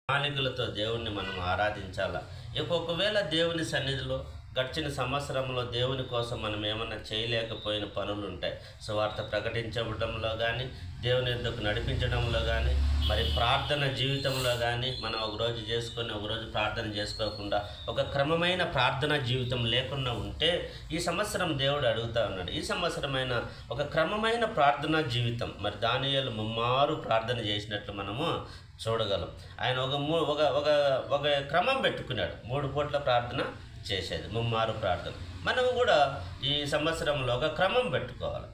ప్రణాళికలతో దేవుణ్ణి మనం ఆరాధించాలా. ఒకవేళ దేవుని సన్నిధిలో గడిచిన సంవత్సరంలో దేవుని కోసం మనం ఏమన్నా చేయలేకపోయిన పనులు ఉంటాయి. సువార్త ప్రకటించడంలో కానీ, దేవుని యొద్దకు నడిపించడంలో కానీ, మరి ప్రార్థన జీవితంలో కానీ మనం ఒకరోజు చేసుకొని ఒకరోజు ప్రార్థన చేసుకోకుండా ఒక క్రమమైన ప్రార్థన జీవితం లేకుండా ఉంటే ఈ సంవత్సరం దేవుడు అడుగుతా ఉన్నాడు. ఈ సంవత్సరమైన ఒక క్రమమైన ప్రార్థనా జీవితం, మరి దానియేలు ముమ్మారు ప్రార్థన చేసినట్లు మనము చూడగలం. ఆయన ఒక ఒక ఒక క్రమం పెట్టుకున్నాడు. 3 పూట్ల ప్రార్థన చేసేది, ముమ్మారు ప్రార్థన. మనం కూడా ఈ సంవత్సరంలో ఒక క్రమం పెట్టుకోవాలి.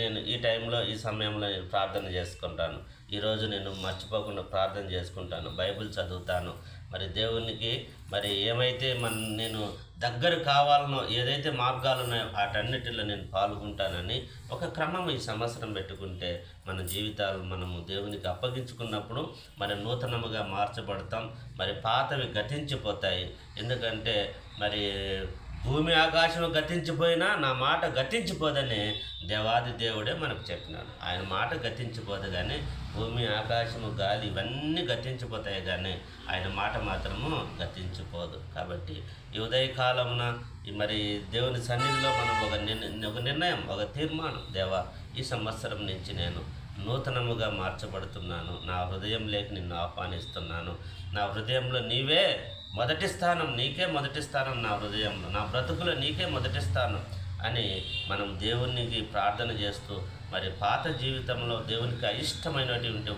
నేను ఈ టైంలో ఈ సమయంలో నేను ప్రార్థన చేసుకుంటాను, ఈరోజు నేను మర్చిపోకుండా ప్రార్థన చేసుకుంటాను, బైబిల్ చదువుతాను, మరి దేవునికి మరి ఏమైతే నేను దగ్గర కావాలనో ఏదైతే మార్గాలు ఉన్నాయో వాటన్నిటిలో నేను పాల్గొంటానని ఒక క్రమం ఈ సంవత్సరం పెట్టుకుంటే మన జీవితాలు మనము దేవునికి అప్పగించుకున్నప్పుడు మరి నూతనముగా మార్చబడతాం. మరి పాతవి గతించిపోతాయి. ఎందుకంటే మరి భూమి ఆకాశం గతించిపోయినా నా మాట గతించిపోదని దేవాది దేవుడే మనకు చెప్పినాడు. ఆయన మాట గతించిపోదు, కానీ భూమి ఆకాశము గాలి ఇవన్నీ గతించిపోతాయి, కానీ ఆయన మాట మాత్రము గతించిపోదు. కాబట్టి ఈ ఉదయకాలమున మరి దేవుని సన్నిధిలో మనం ఒక నిర్ణయం, ఒక తీర్మానం, దేవా ఈ సంవత్సరం నుంచి నేను నూతనముగా మార్చబడుతున్నాను, నా హృదయంలోకి నిన్ను ఆహ్వానిస్తున్నాను, నా హృదయంలో నీవే మొదటి స్థానం, నీకే మొదటి స్థానం, నా హృదయంలో నా బ్రతుకులో నీకే మొదటి స్థానం అని మనం దేవునికి ప్రార్థన చేస్తూ మరి పాత జీవితంలో దేవునికి అయిష్టమైనటువంటి